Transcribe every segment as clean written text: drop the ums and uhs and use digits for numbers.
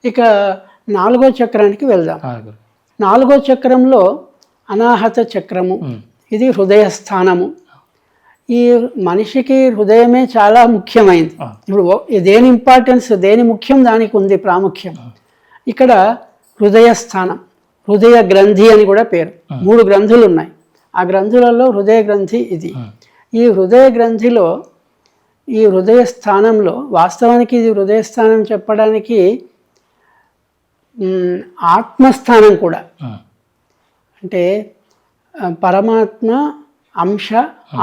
ఇక నాలుగో చక్రానికి వెళ్దాం. నాలుగో చక్రంలో అనాహత చక్రము, ఇది హృదయ స్థానము. ఈ మనిషికి హృదయమే చాలా ముఖ్యమైనది. ఇప్పుడు దేని ఇంపార్టెన్స్, దేని ముఖ్యం దానికి ఉంది ప్రాముఖ్యం. ఇక్కడ హృదయ స్థానం, హృదయ గ్రంథి అని కూడా పేరు. 3 గ్రంథులు ఉన్నాయి. ఆ గ్రంథులలో హృదయ గ్రంథి ఇది. ఈ హృదయ గ్రంథిలో, ఈ హృదయ స్థానంలో, వాస్తవానికి ఇది హృదయ స్థానం చెప్పడానికి ఆత్మస్థానం కూడా. అంటే పరమాత్మ అంశ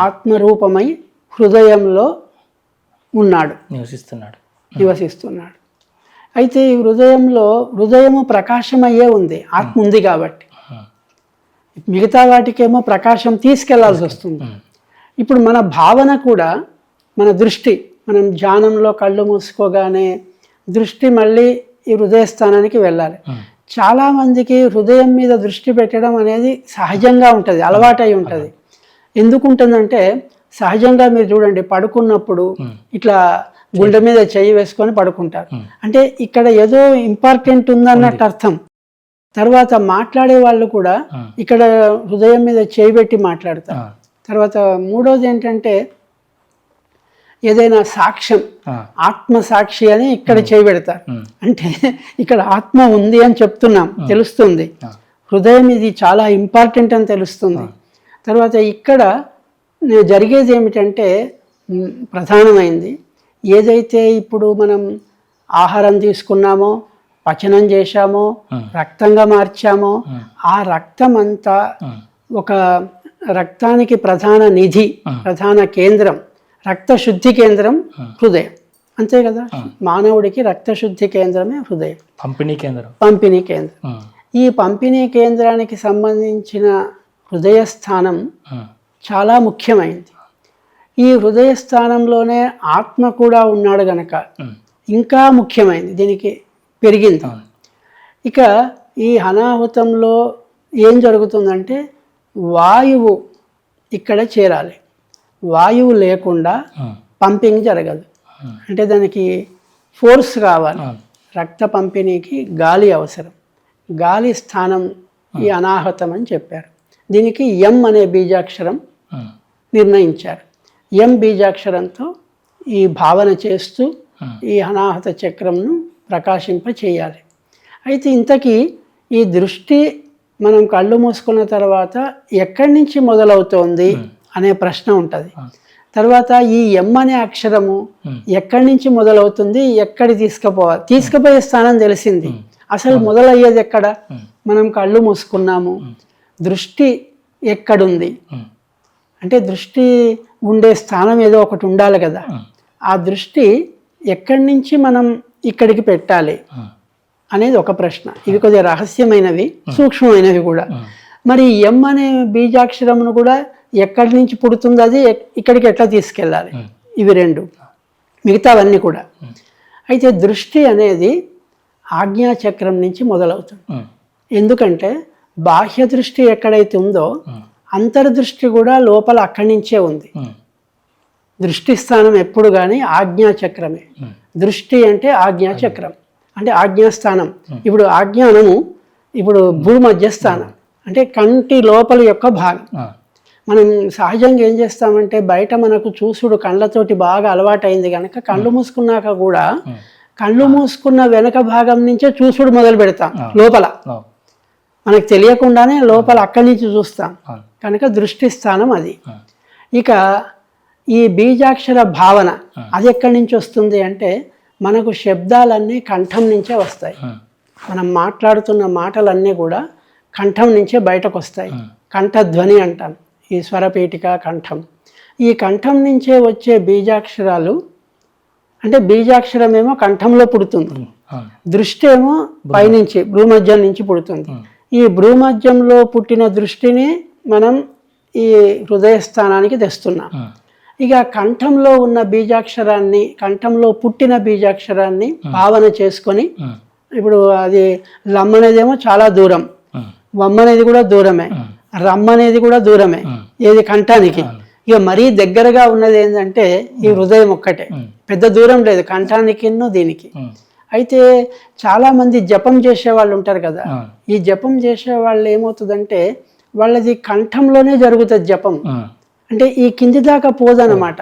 ఆత్మరూపమై హృదయంలో ఉన్నాడు, నివసిస్తున్నాడు. అయితే ఈ హృదయంలో, హృదయము ప్రకాశమయ్యే ఉంది, ఆత్మ ఉంది కాబట్టి. మిగతా వాటికేమో ప్రకాశం తీసుకెళ్లాల్సి వస్తుంది. ఇప్పుడు మన భావన కూడా, మన దృష్టి, మనం ధ్యానంలో కళ్ళు మూసుకోగానే దృష్టి మళ్ళీ ఈ హృదయ స్థానానికి వెళ్ళాలి. చాలామందికి హృదయం మీద దృష్టి పెట్టడం అనేది సహజంగా ఉంటుంది, అలవాటై ఉంటుంది. ఎందుకు ఉంటుందంటే, సహజంగా మీరు చూడండి, పడుకున్నప్పుడు ఇట్లా గుండె మీద చెయ్యి వేసుకొని పడుకుంటారు. అంటే ఇక్కడ ఏదో ఇంపార్టెంట్ ఉందన్నట్టు అర్థం. తర్వాత మాట్లాడే వాళ్ళు కూడా ఇక్కడ హృదయం మీద చేయి పెట్టి మాట్లాడతారు. తర్వాత మూడోది ఏంటంటే, ఏదైనా సాక్ష్యం, ఆత్మ సాక్షి అని ఇక్కడ చేయబెడతారు. అంటే ఇక్కడ ఆత్మ ఉంది అని చెప్తున్నాం, తెలుస్తుంది. హృదయం ఇది చాలా ఇంపార్టెంట్ అని తెలుస్తుంది. తర్వాత ఇక్కడ జరిగేది ఏమిటంటే, ప్రధానమైంది ఏదైతే ఇప్పుడు మనం ఆహారం తీసుకున్నామో, పచనం చేశామో, రక్తంగా మార్చామో, ఆ రక్తం అంతా ఒక రక్తానికి ప్రధాన నిధి, ప్రధాన కేంద్రం, రక్త శుద్ధి కేంద్రం హృదయం. అంతే కదా, మానవుడికి రక్త శుద్ధి కేంద్రమే హృదయం, పంపిణీ కేంద్రం. ఈ పంపిణీ కేంద్రానికి సంబంధించిన హృదయ స్థానం చాలా ముఖ్యమైనది. ఈ హృదయ స్థానంలోనే ఆత్మ కూడా ఉన్నాడు గనక ఇంకా ముఖ్యమైనది, దీనికి పెరిగింది. ఇక ఈ అనాహుతంలో ఏం జరుగుతుందంటే, వాయువు ఇక్కడ చేరాలి. వాయువు లేకుండా పంపింగ్ జరగదు. అంటే దానికి ఫోర్స్ కావాలి. రక్త పంపిణీకి గాలి అవసరం. గాలి స్థానం ఈ అనాహతం అని చెప్పారు. దీనికి ఎం అనే బీజాక్షరం నిర్ణయించారు. ఎం బీజాక్షరంతో ఈ భావన చేస్తూ ఈ అనాహత చక్రంను ప్రకాశింప చేయాలి. అయితే ఇంతకీ ఈ దృష్టి మనం కళ్ళు మూసుకున్న తర్వాత ఎక్కడి నుంచి మొదలవుతోంది అనే ప్రశ్న ఉంటుంది. తర్వాత ఈ ఎం అనే అక్షరము ఎక్కడి నుంచి మొదలవుతుంది, ఎక్కడి తీసుకుపోయే స్థానం తెలిసింది. అసలు మొదలయ్యేది ఎక్కడ? మనం కళ్ళు మూసుకున్నాము, దృష్టి ఎక్కడుంది అంటే, దృష్టి ఉండే స్థానం ఏదో ఒకటి ఉండాలి కదా. ఆ దృష్టి ఎక్కడి నుంచి మనం ఇక్కడికి పెట్టాలి అనేది ఒక ప్రశ్న. ఇవి కొద్దిగా రహస్యమైనవి, సూక్ష్మమైనవి కూడా. మరి ఎం అనే బీజాక్షరమును కూడా ఎక్కడి నుంచి పుడుతుంది, అది ఇక్కడికి ఎట్లా తీసుకెళ్ళాలి, ఇవి రెండు. మిగతావన్నీ కూడా. అయితే దృష్టి అనేది ఆజ్ఞాచక్రం నుంచి మొదలవుతుంది. ఎందుకంటే బాహ్య దృష్టి ఎక్కడైతే ఉందో అంతర్దృష్టి కూడా లోపల అక్కడి నుంచే ఉంది. దృష్టి స్థానం ఎప్పుడు కానీ ఆజ్ఞాచక్రమే. దృష్టి అంటే ఆజ్ఞాచక్రం, అంటే ఆజ్ఞాస్థానం. ఇప్పుడు ఆజ్ఞానము ఇప్పుడు భూమధ్య స్థానం, అంటే కంటి లోపల యొక్క భాగం. మనం సహజంగా ఏం చేస్తామంటే, బయట మనకు చూసుడు కళ్ళతోటి బాగా అలవాటైంది కనుక కళ్ళు మూసుకున్నాక కూడా కళ్ళు మూసుకున్న వెనక భాగం నుంచే చూసుడు మొదలు పెడతాం. లోపల మనకు తెలియకుండానే లోపల అక్కడి నుంచి చూస్తాం కనుక దృష్టి స్థానం అది. ఇక ఈ బీజాక్షర భావన అది ఎక్కడి నుంచి వస్తుంది అంటే, మనకు శబ్దాలన్నీ కంఠం నుంచే వస్తాయి. మనం మాట్లాడుతున్న మాటలన్నీ కూడా కంఠం నుంచే బయటకు వస్తాయి. కంఠధ్వని అంటాం, ఈ స్వరపేటిక కంఠం. ఈ కంఠం నుంచే వచ్చే బీజాక్షరాలు అంటే బీజాక్షరం ఏమో కంఠంలో పుడుతుంది, దృష్టి ఏమో పైనుంచి భ్రూమధ్యం నుంచి పుడుతుంది. ఈ భ్రూమధ్యంలో పుట్టిన దృష్టిని మనం ఈ హృదయ స్థానానికి తెస్తున్నాం. ఇక కంఠంలో ఉన్న బీజాక్షరాన్ని, కంఠంలో పుట్టిన బీజాక్షరాన్ని భావన చేసుకొని, ఇప్పుడు అది లమ్ అనేదేమో చాలా దూరం, వమ్ అనేది కూడా దూరమే, రమ్ అనేది కూడా దూరమే, ఏది కంఠానికి. ఇక మరీ దగ్గరగా ఉన్నది ఏంటంటే ఈ హృదయం ఒక్కటే, పెద్ద దూరం లేదు కంఠానికి దీనికి. అయితే చాలా మంది జపం చేసే వాళ్ళు ఉంటారు కదా, ఈ జపం చేసే వాళ్ళు ఏమవుతుందంటే వాళ్ళది కంఠంలోనే జరుగుతుంది జపం. అంటే ఈ కింది దాకా పోదన్నమాట,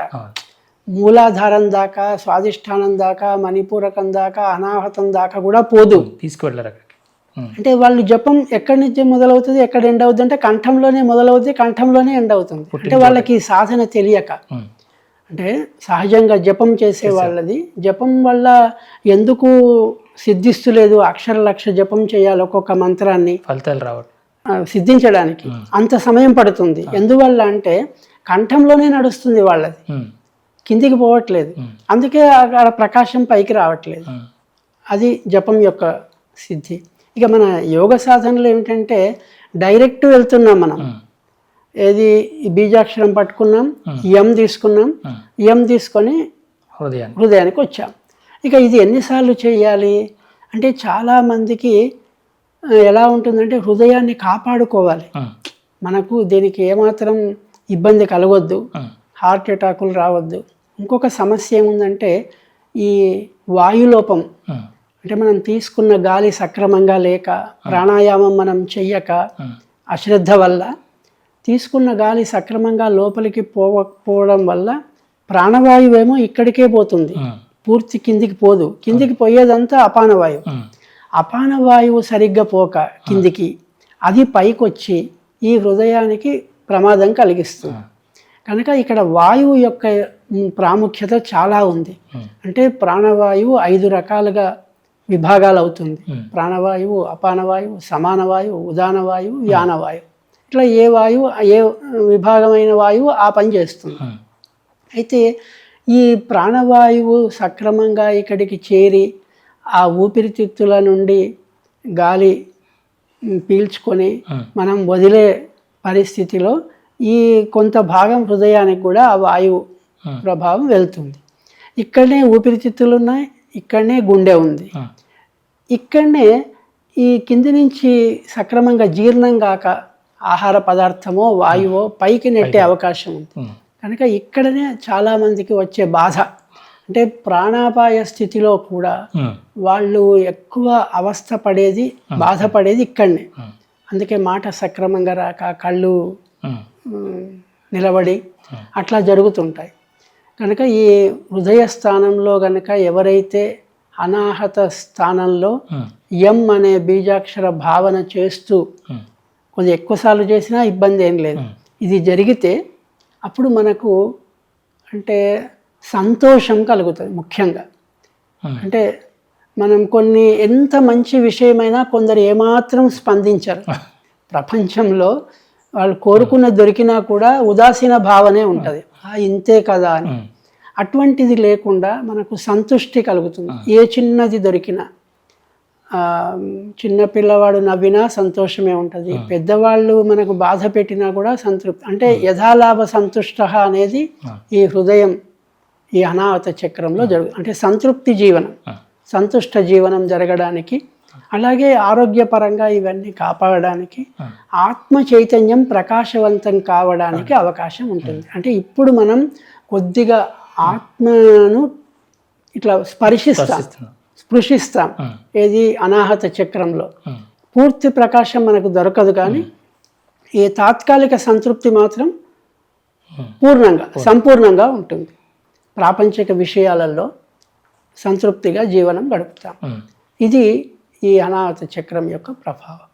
మూలాధారం దాకా, స్వాధిష్టానం దాకా, మణిపూరకం దాకా, అనాహతం దాకా కూడా పోదు, తీసుకువెళ్ళరు. అంటే వాళ్ళు జపం ఎక్కడి నుంచి మొదలవుతుంది, ఎక్కడ ఎండ్ అవుతుంది అంటే కంఠంలోనే మొదలవుతుంది, కంఠంలోనే ఎండ్ అవుతుంది. అంటే వాళ్ళకి సాధన తెలియక, అంటే సహజంగా జపం చేసే వాళ్ళది జపం వల్ల ఎందుకు సిద్ధిస్తులేదు, అక్షర లక్ష జపం చేయాలి ఒక్కొక్క మంత్రాన్ని, ఫలితాలు రావడం సిద్ధించడానికి అంత సమయం పడుతుంది. ఎందువల్ల అంటే కంఠంలోనే నడుస్తుంది వాళ్ళది, కిందికి పోవట్లేదు, అందుకే అక్కడ ప్రకాశం పైకి రావట్లేదు. అది జపం యొక్క సిద్ధి. ఇక మన యోగ సాధనలు ఏమిటంటే డైరెక్ట్ వెళ్తున్నాం మనం, ఏది బీజాక్షరం పట్టుకున్నాం, యం తీసుకున్నాం, యం తీసుకొని హృదయానికి వచ్చాం. ఇక ఇది ఎన్నిసార్లు చేయాలి అంటే చాలామందికి ఎలా ఉంటుందంటే హృదయాన్ని కాపాడుకోవాలి, మనకు దీనికి ఏమాత్రం ఇబ్బంది కలగొద్దు, హార్ట్ అటాకులు రావద్దు. ఇంకొక సమస్య ఏముందంటే ఈ వాయులోపం, అంటే మనం తీసుకున్న గాలి సక్రమంగా లేక, ప్రాణాయామం మనం చెయ్యక, అశ్రద్ధ వల్ల తీసుకున్న గాలి సక్రమంగా లోపలికి పోవడం వల్ల ప్రాణవాయువేమో ఇక్కడికే పోతుంది, పూర్తి కిందికి పోదు. కిందికి పోయేదంతా అపానవాయువు. అపానవాయువు సరిగ్గా పోక కిందికి అది పైకొచ్చి ఈ హృదయానికి ప్రమాదం కలిగిస్తుంది. కనుక ఇక్కడ వాయువు యొక్క ప్రాముఖ్యత చాలా ఉంది. అంటే ప్రాణవాయువు 5 రకాలుగా విభాగాలు అవుతుంది. ప్రాణవాయువు, అపానవాయువు, సమానవాయువు, ఉదానవాయువు, యానవాయువు. ఇట్లా ఏ వాయువు, ఏ విభాగమైన వాయువు ఆ పని చేస్తుంది. అయితే ఈ ప్రాణవాయువు సక్రమంగా ఇక్కడికి చేరి ఆ ఊపిరితిత్తుల నుండి గాలి పీల్చుకొని మనం వదిలే పరిస్థితిలో ఈ కొంత భాగం హృదయానికి కూడా ఆ వాయువు ప్రభావం వెళ్తుంది. ఇక్కడనే ఊపిరితిత్తులు ఉన్నాయి, ఇక్కడనే గుండె ఉంది, ఇక్కడనే ఈ కింది నుంచి సక్రమంగా జీర్ణం కాక ఆహార పదార్థమో వాయువో పైకి నెట్టే అవకాశం ఉంది. కనుక ఇక్కడనే చాలామందికి వచ్చే బాధ, అంటే ప్రాణాపాయ స్థితిలో కూడా వాళ్ళు ఎక్కువ అవస్థ పడేది, బాధపడేది ఇక్కడనే. అందుకే మాట సక్రమంగా రాక, కళ్ళు నిలబడి అట్లా జరుగుతుంటాయి. కనుక ఈ హృదయ స్థానంలో కనుక ఎవరైతే అనాహత స్థానంలో యం అనే బీజాక్షర భావన చేస్తూ కొద్దిగా ఎక్కువసార్లు చేసినా ఇబ్బంది ఏం లేదు, ఇది జరిగితే అప్పుడు మనకు అంటే సంతోషం కలుగుతుంది. ముఖ్యంగా అంటే మనం కొన్ని ఎంత మంచి విషయమైనా కొందరు ఏమాత్రం స్పందించరు. ప్రపంచంలో వాళ్ళు కోరుకున్న దొరికినా కూడా ఉదాసీన భావనే ఉంటుంది, ఇంతే కదా అని. అటువంటిది లేకుండా మనకు సంతృష్టి కలుగుతుంది. ఏ చిన్నది దొరికినా, చిన్న పిల్లవాడు నవ్వినా సంతోషమే ఉంటుంది, పెద్దవాళ్ళు మనకు బాధ పెట్టినా కూడా సంతృప్తి. అంటే యథాలాభ సంతుష్ట అనేది ఈ హృదయం, ఈ అనాహత చక్రంలో అంటే సంతృప్తి జీవనం, సంతుష్ట జీవనం జరగడానికి, అలాగే ఆరోగ్యపరంగా ఇవన్నీ కాపాడడానికి, ఆత్మ చైతన్యం ప్రకాశవంతం కావడానికి అవకాశం ఉంటుంది. అంటే ఇప్పుడు మనం కొద్దిగా ఆత్మను ఇట్లా స్పృశిస్తాం ఏది అనాహత చక్రంలో. పూర్తి ప్రకాశం మనకు దొరకదు, కానీ ఈ తాత్కాలిక సంతృప్తి మాత్రం సంపూర్ణంగా ఉంటుంది. ప్రాపంచిక విషయాలలో సంతృప్తిగా జీవనం గడుపుతాం. ఇది ఈ అనాహత చక్రం యొక్క ప్రభావం.